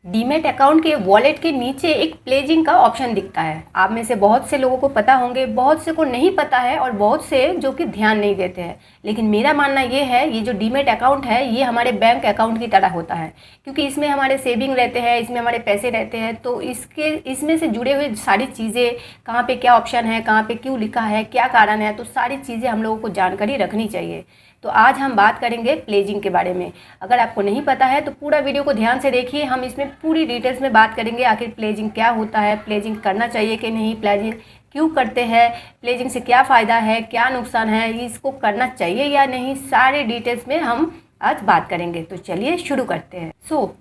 Demat account के wallet के नीचे एक प्लेजिंग का ऑप्शन दिखता है। आप में से बहुत से लोगों को पता होंगे, बहुत से को नहीं पता है और बहुत से जो कि ध्यान नहीं देते हैं। लेकिन मेरा मानना ये है, ये जो डीमैट अकाउंट है ये हमारे बैंक अकाउंट की तरह होता है, क्योंकि इसमें हमारे सेविंग रहते हैं, इसमें हमारे पैसे रहते हैं। तो इसमें से जुड़े हुए सारी चीज़ें, कहाँ पे क्या ऑप्शन है, कहाँ पे क्यों लिखा है, क्या कारण है, तो सारी चीज़ें हम लोगों को जानकारी रखनी चाहिए। तो आज हम बात करेंगे प्लेजिंग के बारे में। अगर आपको नहीं पता है तो पूरा वीडियो को ध्यान से देखिए। हम इसमें पूरी डिटेल्स में बात करेंगे, आखिर प्लेजिंग क्या होता है, प्लेजिंग करना चाहिए कि नहीं, प्लेजिंग क्यों करते हैं, प्लेजिंग से क्या फ़ायदा है, क्या नुकसान है, इसको करना चाहिए या नहीं, सारे डिटेल्स में हम आज बात करेंगे। तो चलिए शुरू करते हैं।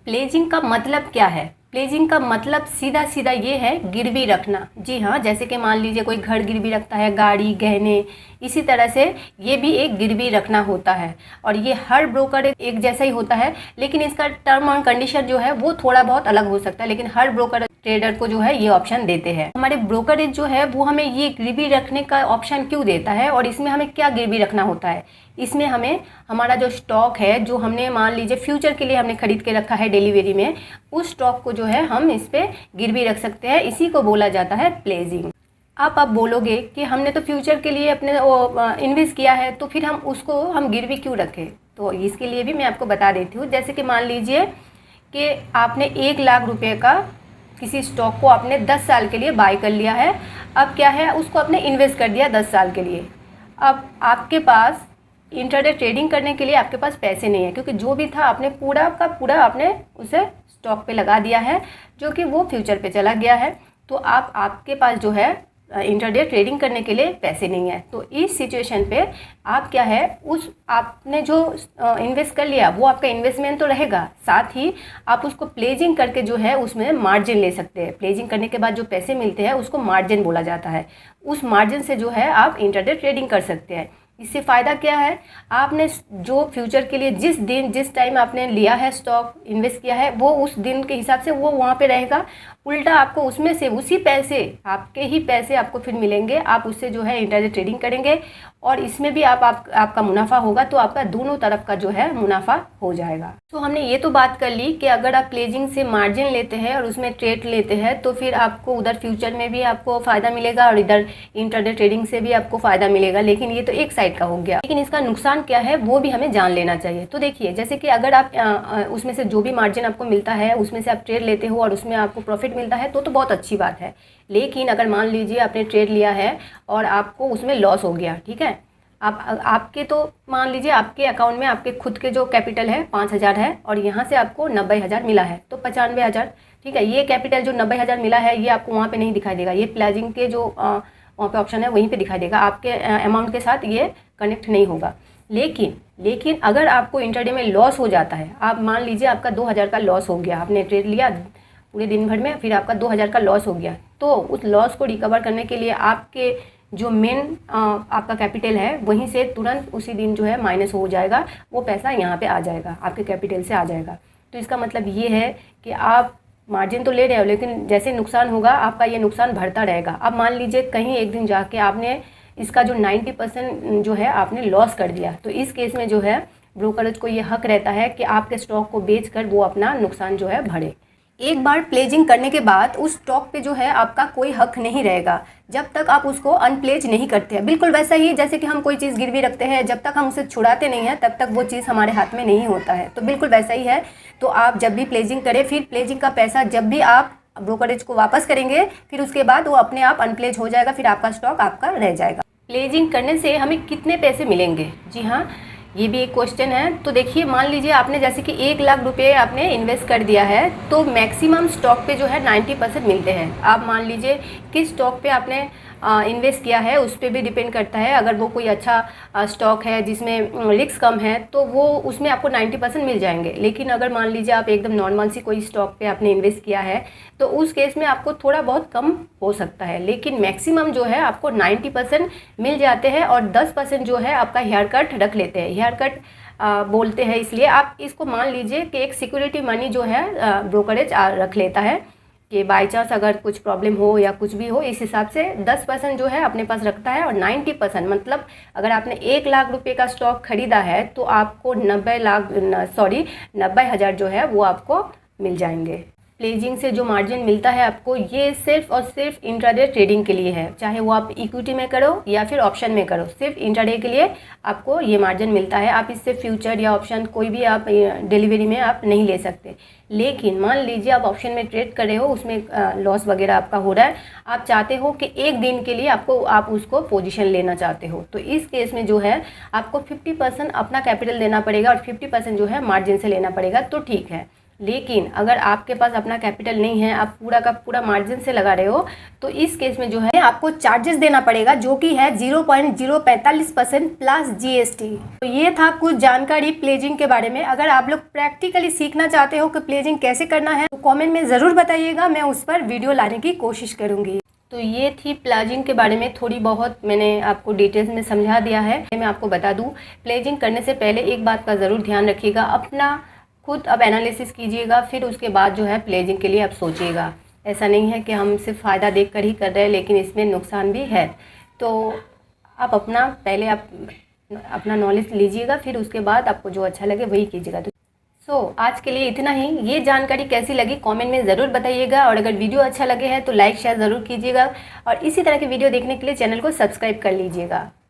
प्लेजिंग का मतलब क्या है? प्लेजिंग का मतलब सीधा सीधा ये है, गिरवी रखना। जी हाँ, जैसे कि मान लीजिए कोई घर गिरवी रखता है, गाड़ी, गहने, इसी तरह से ये भी एक गिरवी रखना होता है। और ये हर ब्रोकर एक जैसा ही होता है, लेकिन इसका टर्म और कंडीशन जो है वो थोड़ा बहुत अलग हो सकता है। लेकिन हर ब्रोकर ट्रेडर को जो है ये ऑप्शन देते हैं। हमारे ब्रोकरेज जो है वो हमें ये गिरवी रखने का ऑप्शन क्यों देता है और इसमें हमें क्या गिरवी रखना होता है? इसमें हमें हमारा जो स्टॉक है, जो हमने मान लीजिए फ्यूचर के लिए हमने खरीद के रखा है डिलीवरी में, उस स्टॉक को जो है हम इस पे गिरवी रख सकते हैं। इसी को बोला जाता है प्लेजिंग। आप बोलोगे कि हमने तो फ्यूचर के लिए अपने इन्वेस्ट किया है, तो फिर हम उसको गिरवी क्यों रखें? तो इसके लिए भी मैं आपको बता देती हूँ। जैसे कि मान लीजिए कि आपने 1 लाख रुपए का किसी स्टॉक को आपने 10 साल के लिए बाय कर लिया है। अब क्या है, उसको आपने इन्वेस्ट कर दिया 10 साल के लिए। अब आपके पास इंटरडे ट्रेडिंग करने के लिए आपके पास पैसे नहीं है, क्योंकि जो भी था आपने पूरा का पूरा आपने उसे स्टॉक पे लगा दिया है, जो कि वो फ्यूचर पे चला गया है। तो आपके पास जो है इंटरडे ट्रेडिंग करने के लिए पैसे नहीं है। तो इस सिचुएशन पे आप क्या है, उस आपने जो इन्वेस्ट कर लिया वो आपका इन्वेस्टमेंट तो रहेगा, साथ ही आप उसको प्लेजिंग करके जो है उसमें मार्जिन ले सकते हैं। प्लेजिंग करने के बाद जो पैसे मिलते हैं उसको मार्जिन बोला जाता है। उस मार्जिन से जो है आप इंटरडे ट्रेडिंग कर सकते हैं। इससे फ़ायदा क्या है, आपने जो फ्यूचर के लिए जिस टाइम आपने लिया है, स्टॉक इन्वेस्ट किया है, वो उस दिन के हिसाब से वो वहाँ पे रहेगा। उल्टा आपको उसमें से उसी पैसे, आपके ही पैसे आपको फिर मिलेंगे। आप उससे जो है इंटरडे ट्रेडिंग करेंगे और इसमें भी आपका मुनाफा होगा। तो आपका दोनों तरफ का जो है मुनाफा हो जाएगा। तो हमने ये तो बात कर ली कि अगर आप प्लेजिंग से मार्जिन लेते हैं और उसमें ट्रेड लेते हैं तो फिर आपको उधर फ्यूचर में भी आपको फ़ायदा मिलेगा और इधर इंटरडे ट्रेडिंग से भी आपको फ़ायदा मिलेगा। लेकिन ये तो एक साइड का हो गया, लेकिन इसका नुकसान क्या है वो भी हमें जान लेना चाहिए। तो देखिए, जैसे कि अगर आप उसमें से जो भी मार्जिन आपको मिलता है उसमें से आप ट्रेड लेते हो और उसमें आपको प्रॉफिट मिलता है तो बहुत अच्छी बात है। लेकिन अगर मान लीजिए आपने ट्रेड लिया है और आपको उसमें लॉस हो गया, ठीक है, आपके तो मान लीजिए आपके अकाउंट में आपके खुद के जो कैपिटल है 5,000 है और यहाँ से आपको 90,000 मिला है, तो 95,000, ठीक है। ये कैपिटल जो 90,000 मिला है ये आपको वहाँ पे नहीं दिखाई देगा। ये प्लेजिंग के जो वहाँ पे ऑप्शन है वहीं पे दिखाई देगा, आपके अमाउंट के साथ ये कनेक्ट नहीं होगा। लेकिन अगर आपको इंटरडे में लॉस हो जाता है, आप मान लीजिए आपका 2,000 का लॉस हो गया, आपने ट्रेड लिया पूरे दिन भर में, फिर आपका 2,000 का लॉस हो गया, तो उस लॉस को रिकवर करने के लिए आपके जो मेन आपका कैपिटल है वहीं से तुरंत उसी दिन जो है माइनस हो जाएगा, वो पैसा यहाँ पे आ जाएगा, आपके कैपिटल से आ जाएगा। तो इसका मतलब ये है कि आप मार्जिन तो ले रहे हो, लेकिन जैसे नुकसान होगा आपका ये नुकसान बढ़ता रहेगा। अब मान लीजिए कहीं एक दिन जाके आपने इसका जो 90% जो है आपने लॉस कर दिया, तो इस केस में जो है ब्रोकरेज को ये हक रहता है कि आपके स्टॉक को बेचकर वो अपना नुकसान जो है भरे। एक बार प्लेजिंग करने के बाद उस स्टॉक पे जो है आपका कोई हक नहीं रहेगा जब तक आप उसको अनप्लेज नहीं करते हैं। बिल्कुल वैसा ही जैसे कि हम कोई चीज़ गिरवी रखते हैं, जब तक हम उसे छुड़ाते नहीं हैं तब तक वो चीज़ हमारे हाथ में नहीं होता है। तो बिल्कुल वैसा ही है। तो आप जब भी प्लेजिंग करें, फिर प्लेजिंग का पैसा जब भी आप ब्रोकरेज को वापस करेंगे, फिर उसके बाद वो अपने आप अनप्लेज हो जाएगा, फिर आपका स्टॉक आपका रह जाएगा। प्लेजिंग करने से हमें कितने पैसे मिलेंगे? जी हाँ, ये भी एक क्वेश्चन है। तो देखिए, मान लीजिए आपने जैसे कि 1 लाख रुपए आपने इन्वेस्ट कर दिया है, तो मैक्सिमम स्टॉक पे जो है 90% मिलते हैं। आप मान लीजिए किस स्टॉक पे आपने इन्वेस्ट किया है उस पर भी डिपेंड करता है। अगर वो कोई अच्छा स्टॉक है जिसमें रिस्क कम है तो वो उसमें आपको 90% मिल जाएंगे। लेकिन अगर मान लीजिए आप एकदम नॉर्मल सी कोई स्टॉक पे आपने इन्वेस्ट किया है तो उस केस में आपको थोड़ा बहुत कम हो सकता है, लेकिन मैक्सिमम जो है आपको 90% मिल जाते हैं। और 10% जो है आपका हेयर कट रख लेते हैं। हेयर कट बोलते हैं इसलिए आप इसको मान लीजिए कि एक सिक्योरिटी मनी जो है ब्रोकरेज रख लेता है कि बाई चांस अगर कुछ प्रॉब्लम हो या कुछ भी हो, इस हिसाब से 10% जो है अपने पास रखता है। और 90% मतलब अगर आपने 1 लाख रुपए का स्टॉक खरीदा है तो आपको 90,000 जो है वो आपको मिल जाएंगे। प्लेजिंग से जो मार्जिन मिलता है आपको, ये सिर्फ और सिर्फ इंट्राडे ट्रेडिंग के लिए है। चाहे वो आप इक्विटी में करो या फिर ऑप्शन में करो, सिर्फ इंट्राडे के लिए आपको ये मार्जिन मिलता है। आप इससे फ्यूचर या ऑप्शन कोई भी आप डिलीवरी में आप नहीं ले सकते। लेकिन मान लीजिए आप ऑप्शन में ट्रेड कर रहे हो, उसमें लॉस वगैरह आपका हो रहा है, आप चाहते हो कि एक दिन के लिए आप उसको पोजीशन लेना चाहते हो, तो इस केस में जो है आपको 50% अपना कैपिटल देना पड़ेगा और 50% जो है मार्जिन से लेना पड़ेगा, तो ठीक है। लेकिन अगर आपके पास अपना कैपिटल नहीं है, आप पूरा का पूरा मार्जिन से लगा रहे हो, तो इस केस में जो है आपको चार्जेस देना पड़ेगा, जो कि है 0.045% प्लस जीएसटी। तो ये था कुछ जानकारी प्लेजिंग के बारे में। अगर आप लोग प्रैक्टिकली सीखना चाहते हो कि प्लेजिंग कैसे करना है, तो कॉमेंट में ज़रूर बताइएगा, मैं उस पर वीडियो लाने की कोशिश करूँगी। तो ये थी प्लेजिंग के बारे में, थोड़ी बहुत मैंने आपको डिटेल्स में समझा दिया है। मैं आपको बता दूँ, प्लेजिंग करने से पहले एक बात का ज़रूर ध्यान रखिएगा, अपना खुद अब एनालिसिस कीजिएगा, फिर उसके बाद जो है प्लेजिंग के लिए आप सोचिएगा। ऐसा नहीं है कि हम सिर्फ फ़ायदा देखकर ही कर रहे हैं, लेकिन इसमें नुकसान भी है। तो आप पहले आप अपना नॉलेज लीजिएगा, फिर उसके बाद आपको जो अच्छा लगे वही कीजिएगा। तो आज के लिए इतना ही। ये जानकारी कैसी लगी कमेंट में ज़रूर बताइएगा, और अगर वीडियो अच्छा लगे है तो लाइक शेयर ज़रूर कीजिएगा, और इसी तरह के वीडियो देखने के लिए चैनल को सब्सक्राइब कर लीजिएगा।